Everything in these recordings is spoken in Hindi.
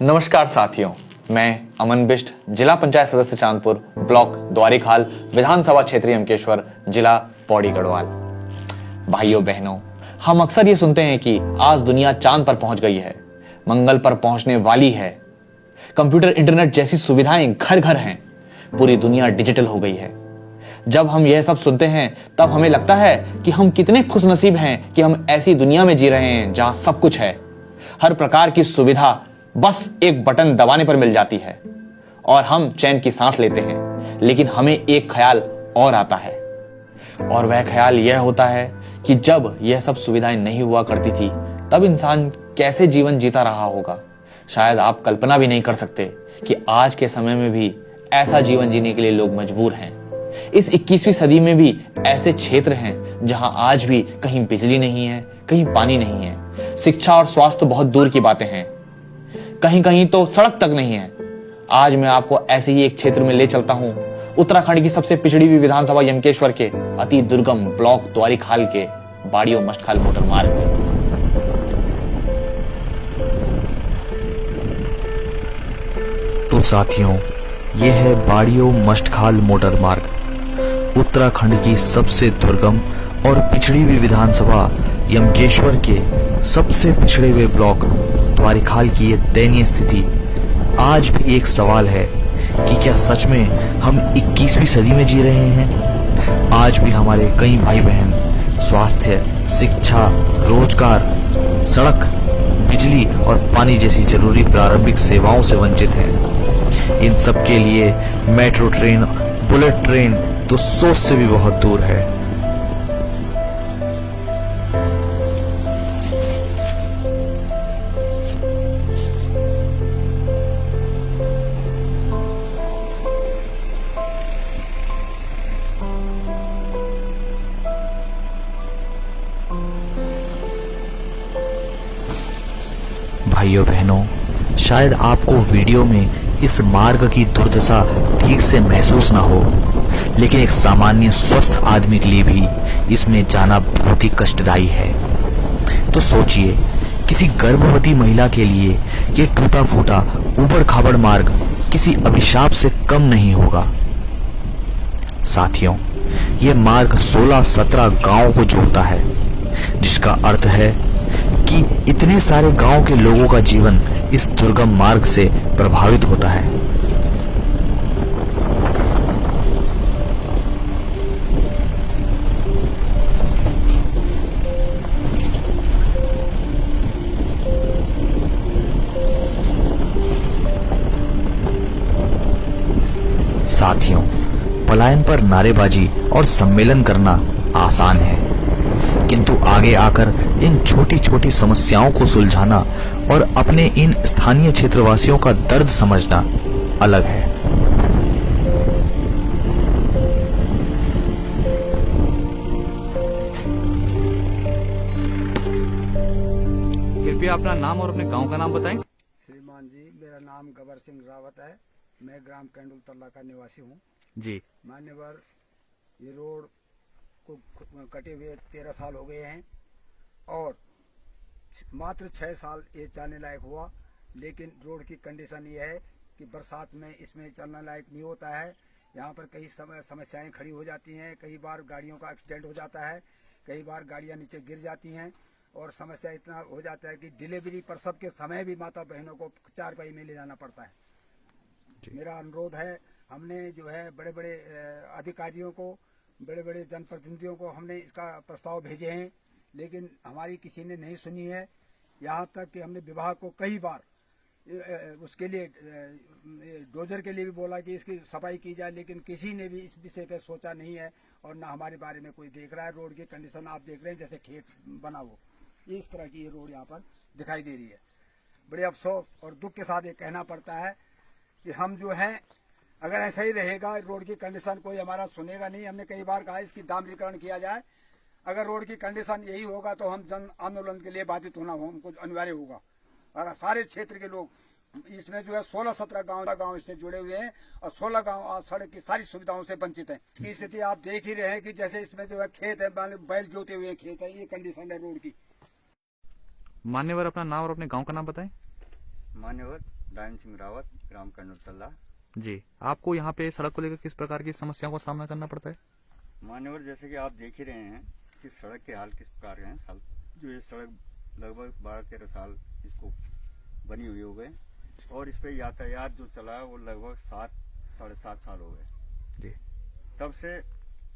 नमस्कार साथियों, मैं अमन बिष्ट, जिला पंचायत सदस्य चांदपुर, ब्लॉक द्वारिखाल, विधानसभा क्षेत्र यमकेश्वर, जिला पौड़ी गढ़वाल। भाइयों बहनों, हम अक्सर ये सुनते हैं कि आज दुनिया चांद पर पहुंच गई है, मंगल पर पहुंचने वाली है, कंप्यूटर इंटरनेट जैसी सुविधाएं घर घर हैं, पूरी दुनिया डिजिटल हो गई है। जब हम यह सब सुनते हैं तब हमें लगता है कि हम कितने खुशनसीब हैं कि हम ऐसी दुनिया में जी रहे हैं जहां सब कुछ है, हर प्रकार की सुविधा बस एक बटन दबाने पर मिल जाती है और हम चैन की सांस लेते हैं। लेकिन हमें एक ख्याल और आता है, और वह ख्याल यह होता है कि जब यह सब सुविधाएं नहीं हुआ करती थी तब इंसान कैसे जीवन जीता रहा होगा। शायद आप कल्पना भी नहीं कर सकते कि आज के समय में भी ऐसा जीवन जीने के लिए लोग मजबूर हैं। इस 21वीं सदी में भी ऐसे क्षेत्र हैं जहां आज भी कहीं बिजली नहीं है, कहीं पानी नहीं है, शिक्षा और स्वास्थ्य बहुत दूर की बातें हैं, कहीं कहीं तो सड़क तक नहीं है। आज मैं आपको ऐसे ही एक क्षेत्र में ले चलता हूं, उत्तराखंड की सबसे पिछड़ी हुई विधानसभा यमकेश्वर के अति दुर्गम ब्लॉक द्वारिखाल के बाड़ियों मष्टखाल मोटर मार्ग पे। तो साथियों, यह है बाड़ियों मष्टखाल मोटर मार्ग, उत्तराखंड की सबसे दुर्गम और पिछड़ी हुई विधानसभा यमकेश्वर के सबसे पिछड़े हुए ब्लॉक द्वारिखाल की ये दयनीय स्थिति। आज भी एक सवाल है कि क्या सच में हम 21वीं सदी में जी रहे हैं? आज भी हमारे कई भाई बहन स्वास्थ्य, शिक्षा, रोजगार, सड़क, बिजली और पानी जैसी जरूरी प्रारंभिक सेवाओं से वंचित हैं। इन सब के लिए मेट्रो ट्रेन, बुलेट ट्रेन तो सोच से भी बहुत दूर है। भाइयों बहनों, शायद आपको वीडियो में इस मार्ग की दुर्दशा ठीक से महसूस ना हो, लेकिन एक सामान्य स्वस्थ आदमी के लिए भी इसमें जाना बहुत ही कष्टदायी है। तो सोचिए, किसी गर्भवती महिला के लिए ये टूटा फूटा ऊबड़ खाबड़ मार्ग किसी अभिशाप से कम नहीं होगा। साथियों, ये मार्ग 16-17 गांवों को जोड़ता है, जिसका अर्थ है कि इतने सारे गांव के लोगों का जीवन इस दुर्गम मार्ग से प्रभावित होता है। साथियों, पलायन पर नारेबाजी और सम्मेलन करना आसान है, किंतु आगे आकर इन छोटी छोटी समस्याओं को सुलझाना और अपने इन स्थानीय क्षेत्रवासियों का दर्द समझना अलग है। कृपया अपना नाम और अपने गांव का नाम बताएं। श्रीमान जी, मेरा नाम गबर सिंह रावत है। मैं ग्राम कैंडुल तल्ला का निवासी हूँ जी। मान्यवर, ये रोड को कटे हुए 13 साल हो गए हैं और मात्र 6 साल ये चलने लायक हुआ। लेकिन रोड की कंडीशन ये है कि बरसात में इसमें चलने लायक नहीं होता है। यहाँ पर कई समस्याएं खड़ी हो जाती हैं। कई बार गाड़ियों का एक्सीडेंट हो जाता है, कई बार गाड़ियाँ नीचे गिर जाती हैं और समस्या इतना हो जाता है कि डिलीवरी पर सबके समय भी माता बहनों को 4 पहिए में ले जाना पड़ता है। मेरा अनुरोध है, हमने जो है बड़े बड़े अधिकारियों को, बड़े बड़े जनप्रतिनिधियों को हमने इसका प्रस्ताव भेजे हैं, लेकिन हमारी किसी ने नहीं सुनी है। यहाँ तक कि हमने विभाग को कई बार उसके लिए डोजर के लिए भी बोला कि इसकी सफाई की जाए, लेकिन किसी ने भी इस विषय पे सोचा नहीं है और ना हमारे बारे में कोई देख रहा है। रोड की कंडीशन आप देख रहे हैं, जैसे खेत बना हो इस तरह की ये रोड यहाँ पर दिखाई दे रही है। बड़े अफसोस और दुख के साथ ये कहना पड़ता है कि हम जो है, अगर ऐसा ही रहेगा रोड की कंडीशन, कोई हमारा सुनेगा नहीं। हमने कई बार कहा इसकी डामरीकरण किया जाए। अगर रोड की कंडीशन यही होगा तो हम जन आंदोलन के लिए बाधित होना हमको अनिवार्य होगा। और सारे क्षेत्र के लोग इसमें जो है 16-17 गांव इससे जुड़े हुए हैं और 16 गांव सड़क की सारी सुविधाओं से वंचित हैं। इसकी स्थिति आप देख ही रहे हैं कि जैसे इसमें जो है खेत है, बैल जोते हुए खेत है, ये कंडीशन है रोड की। मान्यवर, अपना नाम और अपने गांव का नाम बताएं। मान्यवर, डायन सिंह रावत, ग्राम कर्नूल। जी, आपको यहाँ पे सड़क को लेकर किस प्रकार की समस्याओं का सामना करना पड़ता है? मान्यवर, जैसे कि आप देख ही रहे हैं कि सड़क के हाल किस प्रकार के हैं। साल जो ये सड़क लगभग 12-13 साल इसको बनी हुई हो गए और इस पे यातायात जो चला है वो लगभग 7-7.5 साल हो गए। जी, तब से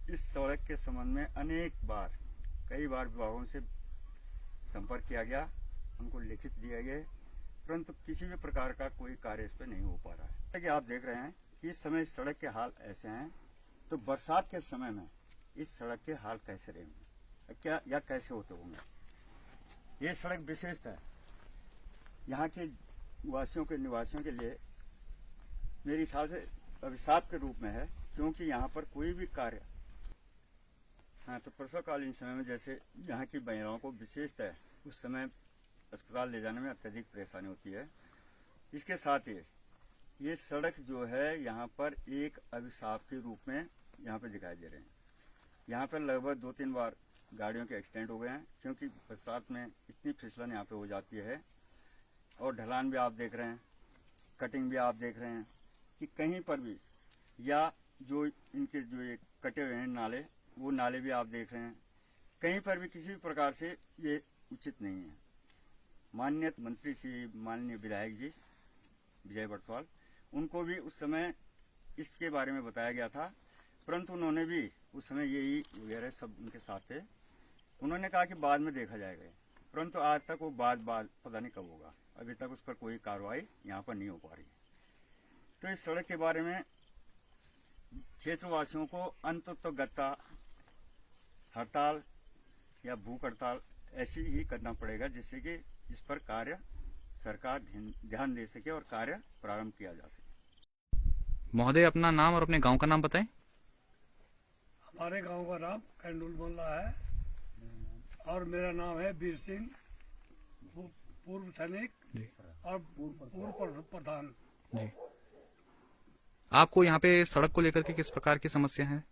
इस सड़क के संबंध में कई बार विभागों से संपर्क किया गया, उनको लिखित दिया गया, परंतु किसी भी प्रकार का कोई कार्य इस पे नहीं हो पा रहा है। कि आप देख रहे हैं कि इस समय सड़क के हाल ऐसे हैं, तो बरसात के समय में इस सड़क के हाल कैसे रहेंगे, क्या या कैसे होते होंगे। ये सड़क विशेषता यहाँ के निवासियों के लिए मेरे ख्याल से अभिशाप के रूप में है, क्योंकि यहाँ पर कोई भी कार्य तो प्रसवकालीन समय में जैसे यहाँ की महिलाओं को विशेषता है, उस समय अस्पताल ले जाने में अत्यधिक परेशानी होती है। इसके साथ ही ये सड़क जो है यहाँ पर एक अभिशाप के रूप में यहाँ पे दिखाई दे रहे हैं। यहाँ पर लगभग 2-3 बार गाड़ियों के एक्सीडेंट हो गए हैं, क्योंकि बरसात में इतनी फिसलन यहाँ पे हो जाती है। और ढलान भी आप देख रहे हैं, कटिंग भी आप देख रहे हैं कि कहीं पर भी, या जो इनके जो ये कटे हुए हैं नाले, वो नाले भी आप देख रहे हैं, कहीं पर भी किसी भी प्रकार से ये उचित नहीं है। माननीय मंत्री श्री माननीय विधायक जी विजय बटवाल, उनको भी उस समय इसके बारे में बताया गया था, परंतु उन्होंने भी उस समय यही वगैरह सब उनके साथ थे। उन्होंने कहा कि बाद में देखा जाएगा, परंतु आज तक वो बात पता नहीं कब होगा, अभी तक उस पर कोई कार्रवाई यहाँ पर नहीं हो पा रही। तो इस सड़क के बारे में क्षेत्रवासियों को अंततोगत्ता हड़ताल या भूख हड़ताल ऐसी ही करना पड़ेगा, जिससे कि इस पर कार्य सरकार ध्यान दे सके और कार्य प्रारंभ किया जा सके। महोदय, अपना नाम और अपने गांव का नाम बताएं। हमारे गांव का नाम कैंडुल मोहल्ला है और मेरा नाम है वीर सिंह, पूर्व सैनिक और पूर्व प्रधान। जी, आपको यहाँ पे सड़क को लेकर के किस प्रकार की समस्या है?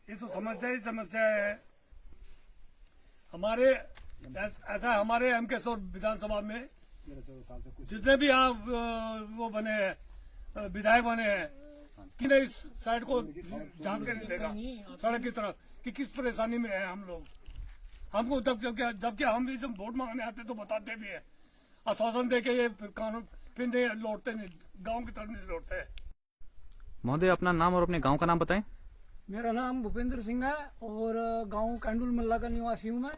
ये तो समस्या ही समस्या है। हमारे एम के सोर विधानसभा में जितने भी यहाँ वो बने हैं, विधायक बने हैं, कि नहीं इस साइड को झांक के नहीं देखा सड़क की तरफ कि किस परेशानी में है हम लोग। हमको जबकि हम भी जब वोट मांगने आते तो बताते भी है, आश्वासन दे के ये कानून फिर नहीं लौटते, नहीं गांव की तरफ नहीं लौटते। महोदय, अपना नाम और अपने गांव का नाम बताएं। मेरा नाम भूपेंद्र सिंह है और गांव कैंडुल मल्ला का निवासी हूँ मैं।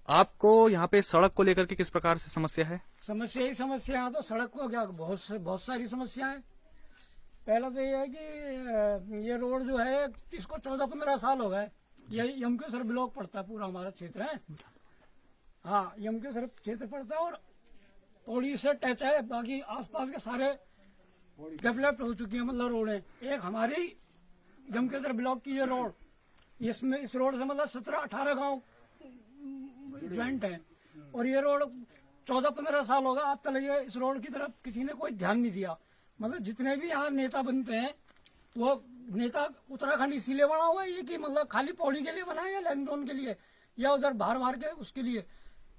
आपको यहाँ पे सड़क को लेकर के किस प्रकार से समस्या है? समस्या ही समस्या है, तो सड़क को क्या बहुत सारी समस्या है। पहला तो ये है कि ये रोड जो है इसको 14-15 साल हो गए। ये यमकेश्वर ब्लॉक पड़ता है, पूरा हमारा क्षेत्र है। हाँ, यमकेश्वर क्षेत्र पड़ता है और पौड़ी से टच है, बाकी आसपास के सारे डेवलप हो चुकी है, मतलब रोड है। एक हमारी यमकेश्वर ब्लॉक की ये रोड, इसमें इस रोड से मतलब 17-18 गांव ज्वाइंट है और ये रोड 14-15 साल होगा आज तक ये इस रोड की तरफ किसी ने कोई ध्यान नहीं दिया। मतलब जितने भी यहाँ नेता बनते हैं वो नेता उत्तराखंड इसीलिए बना हुआ है ये कि मतलब खाली पौड़ी के लिए बना है या लैंडोन के लिए या उधर बाहर के उसके लिए।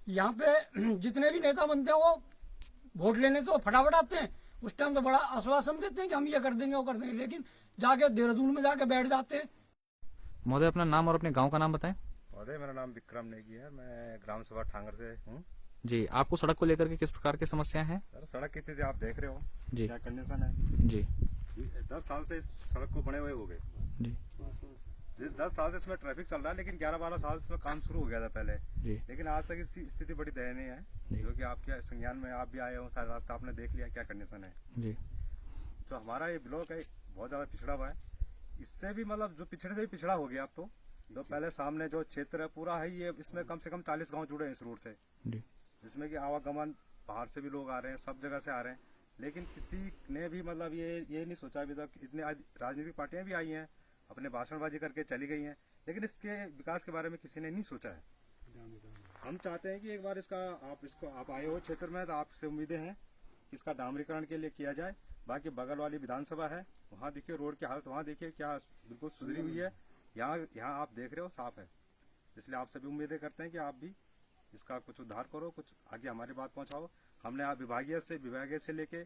यहाँ पे जितने भी नेता बनते हैं वो वोट लेने तो फटाफट आते हैं, उस टाइम तो बड़ा आश्वासन देते हैं कि हम ये कर देंगे वो कर देंगे, लेकिन जाके देहरादून में जाके बैठ जाते हैं। महोदय, अपना नाम और अपने गांव का नाम बताएं। महोदय, मेरा नाम विक्रम नेगी है, मैं ग्राम सभा ठांगर से हूँ। जी, आपको सड़क को लेकर के किस प्रकार की समस्या है? सर, सड़क की स्थिति आप देख रहे हो जी, क्या कंडीशन है। जी, 10 साल से इस सड़क को बने हुए हो गए। जी, 10 साल से इसमें ट्रैफिक चल रहा है, लेकिन 11-12 साल इसमें काम शुरू हो गया था पहले, जी, लेकिन आज तक इसकी स्थिति बड़ी दयनीय है, जो कि आपके संज्ञान में आप भी आए हो, सारा रास्ता आपने देख लिया क्या कंडीशन है। जी, जो हमारा ये ब्लॉक है बहुत ज्यादा पिछड़ा हुआ है, इससे भी मतलब जो पिछड़े से भी पिछड़ा हो गया अब तो। जो पहले सामने जो क्षेत्र है पूरा है, ये इसमें कम से कम 40 गांव जुड़े हैं इस रोड से, जी, जिसमें कि आवागमन बाहर से भी लोग आ रहे हैं, सब जगह से आ रहे हैं, लेकिन किसी ने भी मतलब ये नहीं सोचा अभी तक। इतनी राजनीतिक पार्टियां भी आई हैं, अपने भाषणबाजी करके चली गई हैं, लेकिन इसके विकास के बारे में किसी ने नहीं सोचा है। हम चाहते हैं कि एक बार आप आए हो क्षेत्र में, तो आपसे उम्मीदें हैं इसका डामरीकरण के लिए किया जाए। बाकी बगल वाली विधानसभा है, वहाँ देखिए रोड की हालत, वहाँ देखिए क्या बिल्कुल सुधरी हुई है। यहाँ आप देख रहे हो साफ है, इसलिए आप सभी उम्मीदें करते हैं कि आप भी इसका कुछ उद्धार करो, कुछ आगे हमारी बात पहुंचाओ, हमने आप विभागीय से लेके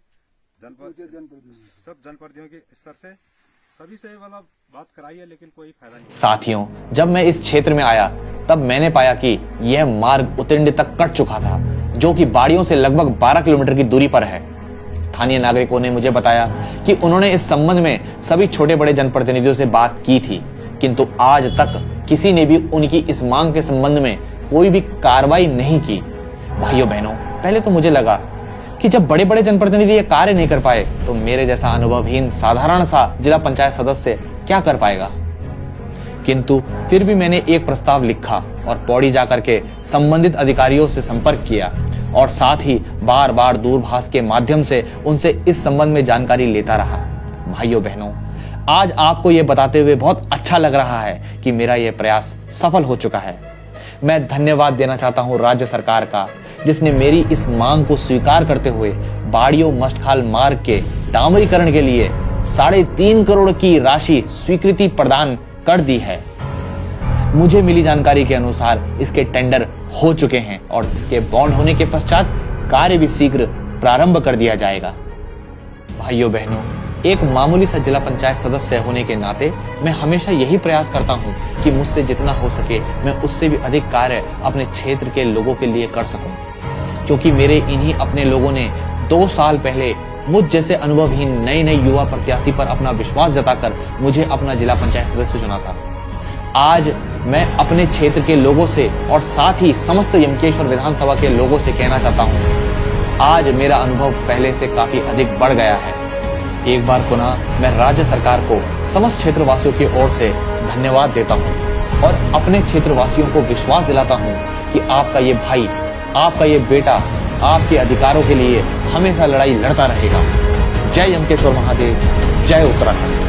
सब जनप्रतिनिधियों के स्तर से सभी से मतलब बात कराई है, लेकिन कोई फायदा नहीं। साथियों, जब मैं इस क्षेत्र में आया तब मैंने पाया कि यह मार्ग उत्तिंड तक कट चुका था, जो कि बाड़ियों से लगभग 12 किलोमीटर की दूरी पर है। स्थानीय नागरिकों ने मुझे बताया कि उन्होंने इस संबंध में सभी छोटे बड़े जनप्रतिनिधियों से बात की थी, किंतु आज तक किसी ने भी उनकी इस मांग के संबंध में कोई भी कार्रवाई नहीं की। भाइयों बहनों, पहले तो मुझे लगा कि जब बड़े बड़े जनप्रतिनिधि ये कार्य नहीं कर पाए तो मेरे जैसा अनुभवहीन साधारण सा जिला पंचायत सदस्य क्या कर पाएगा। किंतु फिर भी मैंने एक प्रस्ताव लिखा और पौड़ी जाकर के संबंधित अधिकारियों से संपर्क किया और साथ ही बार बार दूरभाष के माध्यम से उनसे इस संबंध में जानकारी लेता रहा। भाइयों बहनों, आज आपको यह बताते हुए बहुत अच्छा लग रहा है कि मेरा यह प्रयास सफल हो चुका है। मैं धन्यवाद देना चाहता हूं राज्य सरकार का, जिसने मेरी इस मांग को स्वीकार करते हुए बाड़ियों मस्टखाल मार्ग के डामरीकरण के लिए 3.5 करोड़ की राशि स्वीकृति प्रदान कर दी है। मुझे मिली जानकारी के अनुसार इसके टेंडर हो चुके हैं और इसके बॉन्ड होने के पश्चात कार्य भी शीघ्र प्रारंभ कर दिया जाएगा। भाइयों बहनों, एक मामूली सा जिला पंचायत सदस्य होने के नाते मैं हमेशा यही प्रयास करता हूं कि मुझसे जितना हो सके मैं उससे भी अधिक कार्य अपने क्षेत्र के लोगों के लिए कर सकूं, क्योंकि मेरे इन्हीं अपने लोगों ने 2 साल पहले मुझ जैसे अनुभवहीन नए युवा प्रत्याशी पर अपना विश्वास जताकर मुझे अपना जिला पंचायत सदस्य चुना था। आज मैं अपने क्षेत्र के लोगों से और साथ ही समस्त यमकेश्वर विधानसभा के लोगों से कहना चाहता हूं, आज मेरा अनुभव पहले से काफी अधिक बढ़ गया है। एक बार पुनः मैं राज्य सरकार को समस्त क्षेत्रवासियों की ओर से धन्यवाद देता हूं और अपने क्षेत्रवासियों को विश्वास दिलाता हूं कि आपका ये भाई, आपका ये बेटा आपके अधिकारों के लिए हमेशा लड़ाई लड़ता रहेगा। जय यमकेश्वर महादेव, जय उत्तराखंड।